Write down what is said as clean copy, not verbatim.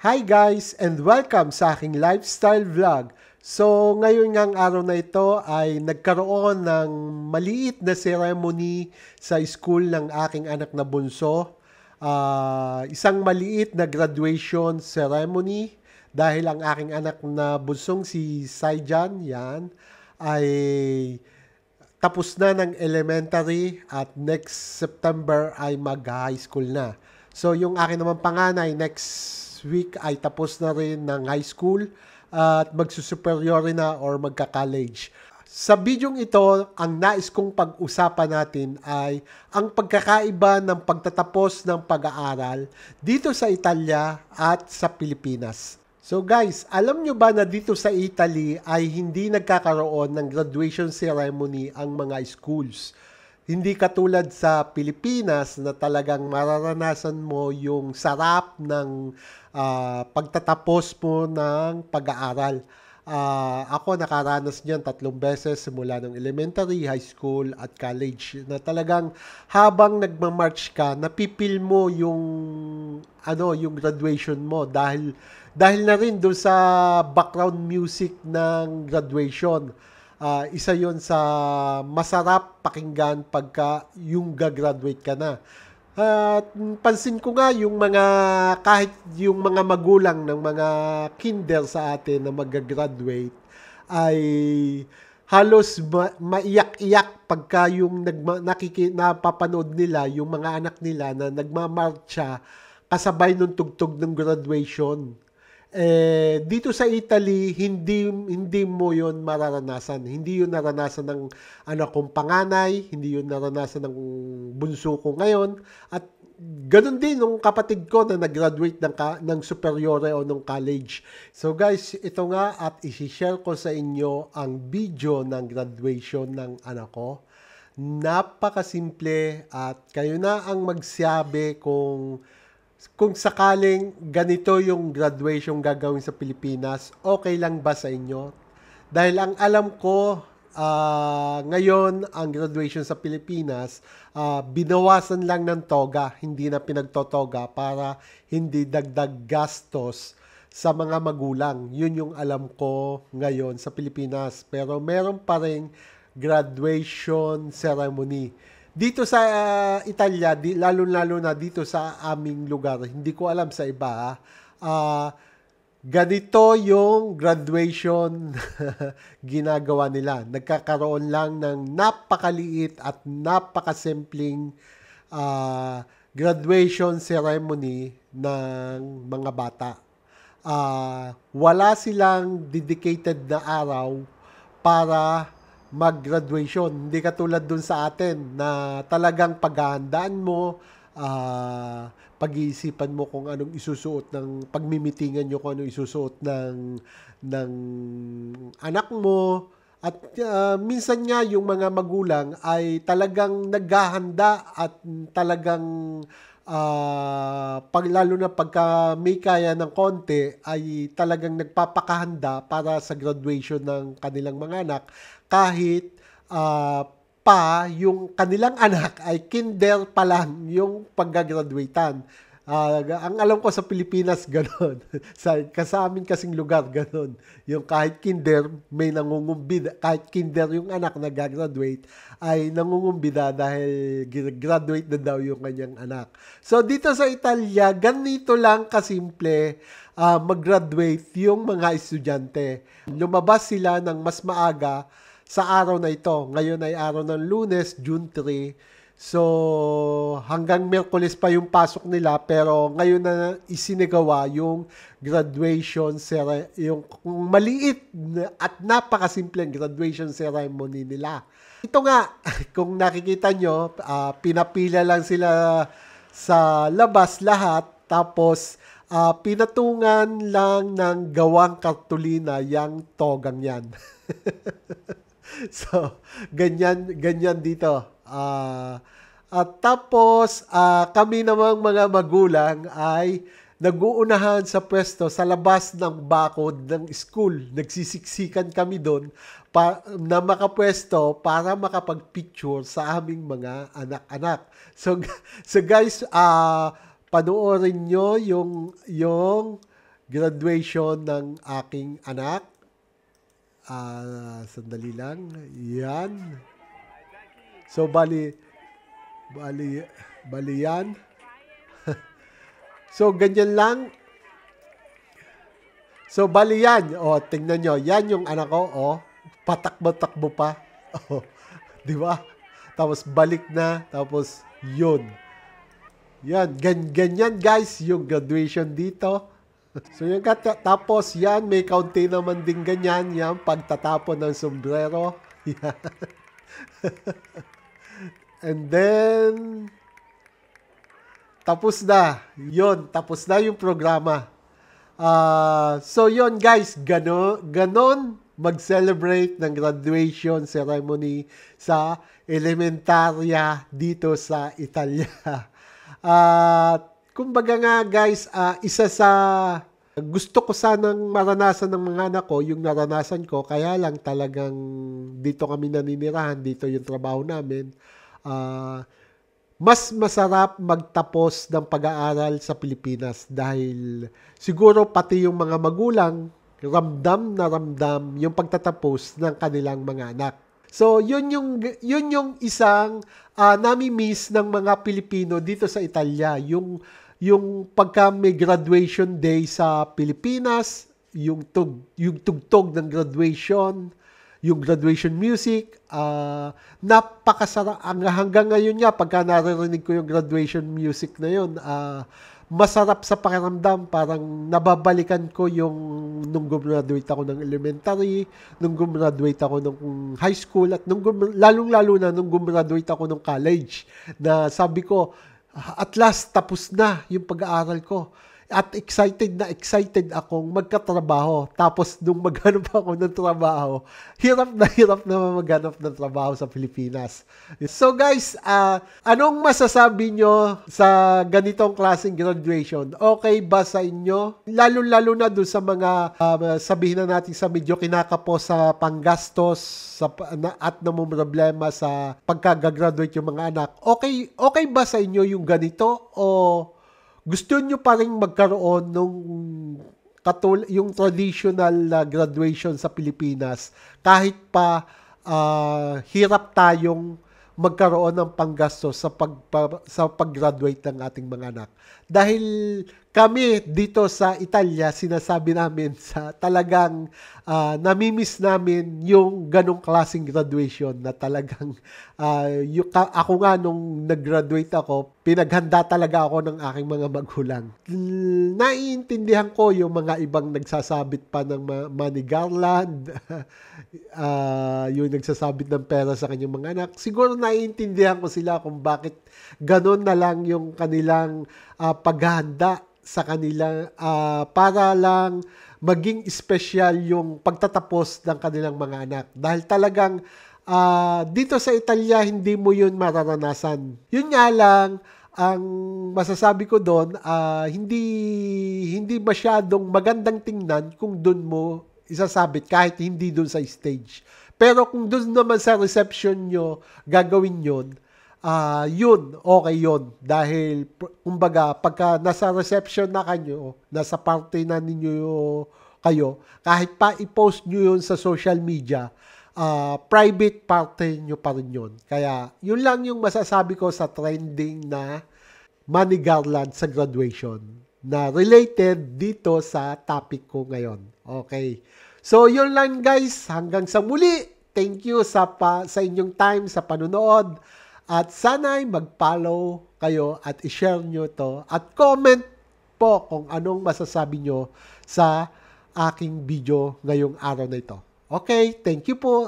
Hi guys and welcome sa aking lifestyle vlog. So ngayon ngang araw na ito ay nagkaroon ng maliit na ceremony sa school ng aking anak na bunso. Isang maliit na graduation ceremony dahil ang aking anak na bunsong si Saijan, yan, ay tapos na ng elementary at next September ay mag-high school na. So yung akin naman panganay next week ay tapos na rin ng high school at magsusuperior na or magka-college. Sa bidyong ito, ang nais kong pag-usapan natin ay ang pagkakaiba ng pagtatapos ng pag-aaral dito sa Italia at sa Pilipinas. So guys, alam nyo ba na dito sa Italy ay hindi nagkakaroon ng graduation ceremony ang mga schools? Hindi katulad sa Pilipinas na talagang mararanasan mo yung sarap ng pagtatapos mo ng pag-aaral. Ako nakaranas niyan 3 beses simula ng elementary, high school at college na talagang habang nagma-march ka, napipil mo yung graduation mo dahil na rin doon sa background music ng graduation. Isa yon sa masarap pakinggan pagka yung gagraduate ka na. At pansin ko nga kahit yung mga magulang ng mga kinder sa atin na mag-graduate ay halos maiyak-iyak pagka yung napapanood nila yung mga anak nila na nagmamarcha kasabay nung tugtog ng graduation. Dito sa Italy, hindi mo yon mararanasan. Hindi yun naranasan ng anak kong panganay, hindi yun naranasan ng bunso ko ngayon, at ganun din nung kapatid ko na nag-graduate ng superiore o ng college. So guys, ito nga at isi-share ko sa inyo ang video ng graduation ng anak ko. Napakasimple at kayo na ang magsabi kung sakaling ganito yung graduation gagawin sa Pilipinas, okay lang ba sa inyo? Dahil ang alam ko, ngayon ang graduation sa Pilipinas, binawasan lang ng toga, hindi na pinagtotoga para hindi dagdag gastos sa mga magulang. Yun yung alam ko ngayon sa Pilipinas. Pero meron pa rin graduation ceremony. Dito sa Italia, lalo-lalo na dito sa aming lugar, hindi ko alam sa iba, ganito yung graduation ginagawa nila. Nagkakaroon lang ng napakaliit at napakasimpleng graduation ceremony ng mga bata. Wala silang dedicated na araw para mag-graduation. Hindi katulad dun sa atin na talagang paghahandaan mo, pag-iisipan mo kung anong isusuot pagmimitingan nyo kung anong isusuot ng anak mo. At minsan nga yung mga magulang ay talagang naghahanda at talagang lalo na pagka may kaya ng konti ay talagang nagpapakahanda para sa graduation ng kanilang mga anak kahit yung kanilang anak ay kinder pa lang yung paggagraduatean. Ang alam ko sa Pilipinas gano'n. sa amin kasing lugar gano'n. Yung kahit kinder may nangungumbida, kahit kinder yung anak na gagraduate ay nangungumbida dahil graduate na daw yung kanyang anak. So dito sa Italia, ganito lang kasimple mag-graduate yung mga estudyante. Lumabas sila ng mas maaga sa araw na ito. Ngayon ay araw ng Lunes, June 3. So, hanggang Miyerkules pa yung pasok nila, pero ngayon na isinagawa yung graduation yung maliit at napakasimpleng graduation ceremony nila. Ito nga, kung nakikita nyo, pinapila lang sila sa labas lahat, tapos pinatungan lang ng gawang kartulina yung togang yan. So, ganyan dito. At tapos, kami namang mga magulang ay nag-uunahan sa pwesto sa labas ng bakod ng school. Nagsisiksikan kami doon na makapwesto para makapag-picture sa aming mga anak-anak. So guys, panoorin nyo yung graduation ng aking anak. Sandali lang. Yan. So, bali yan. So, ganyan lang. So, bali yan. O, tingnan nyo. Yan yung anak ko. O, patakbo-takbo pa. O, di ba? Tapos, balik na. Tapos, yun. Yan. Ganyan, guys, yung graduation dito. So, yung tapos, yan. May kaunti naman din ganyan. Yan. Pagtatapon ng sombrero. Yan. And then, tapos na. Yun. Tapos na yung programa. So yun guys, ganon mag-celebrate ng graduation ceremony sa elementarya dito sa Italia. Kumbaga nga guys, isa sa gusto ko sanang maranasan ng mga anak ko, yung naranasan ko, kaya lang talagang dito kami naninirahan, dito yung trabaho namin. Mas masarap magtapos ng pag-aaral sa Pilipinas dahil siguro pati yung mga magulang ramdam na ramdam yung pagtatapos ng kanilang mga anak. So, yun yung isang nami-miss ng mga Pilipino dito sa Italia, yung pagka may graduation day sa Pilipinas, yung tugtog ng graduation, yung graduation music, napakasarap. Hanggang ngayon nga, pagka naririnig ko yung graduation music na yun, masarap sa pakiramdam. Parang nababalikan ko yung nung gumraduate ako ng elementary, nung gumraduate ako ng high school, at lalong-lalo na nung gumraduate ako ng college, na sabi ko, at last, tapos na yung pag-aaral ko. At excited akong magkatrabaho. Tapos nung maghanap ako ng trabaho, hirap na maghanap ng trabaho sa Pilipinas. So guys, anong masasabi nyo sa ganitong klaseng graduation? Okay ba sa inyo? Lalo na doon sa mga, sabihin na natin sa medyo kinakapos sa panggastos at namumroblema sa pagka-graduate yung mga anak. Okay ba sa inyo yung ganito? O gusto nyo pa rin magkaroon nung yung traditional graduation sa Pilipinas kahit pa hirap tayong magkaroon ng panggastos sa pag-graduate ng ating mga anak. Dahil kami dito sa Italia, sinasabi namin sa talagang namimiss namin yung ganong klaseng graduation na talagang ako nga nung nag-graduate ako, pinaghanda talaga ako ng aking mga magulang. Naiintindihan ko yung mga ibang nagsasabit pa ng money garland, yung nagsasabit ng pera sa kanyang mga anak. Siguro naiintindihan ko sila kung bakit ganon na lang yung kanilang paghahanda sa kanila para lang maging espesyal yung pagtatapos ng kanilang mga anak. Dahil talagang dito sa Italia, hindi mo yun mararanasan. Yun nga lang, ang masasabi ko doon, hindi masyadong magandang tingnan kung doon mo isasabit kahit hindi doon sa stage. Pero kung doon naman sa reception nyo gagawin yun, okay yun. Dahil, kumbaga, pagka nasa reception na kayo, nasa party na ninyo kayo, kahit pa i-post nyo yun sa social media, private party nyo pa rin yun. Kaya, yun lang yung masasabi ko sa trending na money garland sa graduation na related dito sa topic ko ngayon. Okay. So, yun lang guys. Hanggang sa muli. Thank you sa inyong time sa panunood. At sana'y mag-follow kayo at i-share nyo to at comment po kung anong masasabi nyo sa aking video ngayong araw na ito. Okay, thank you po.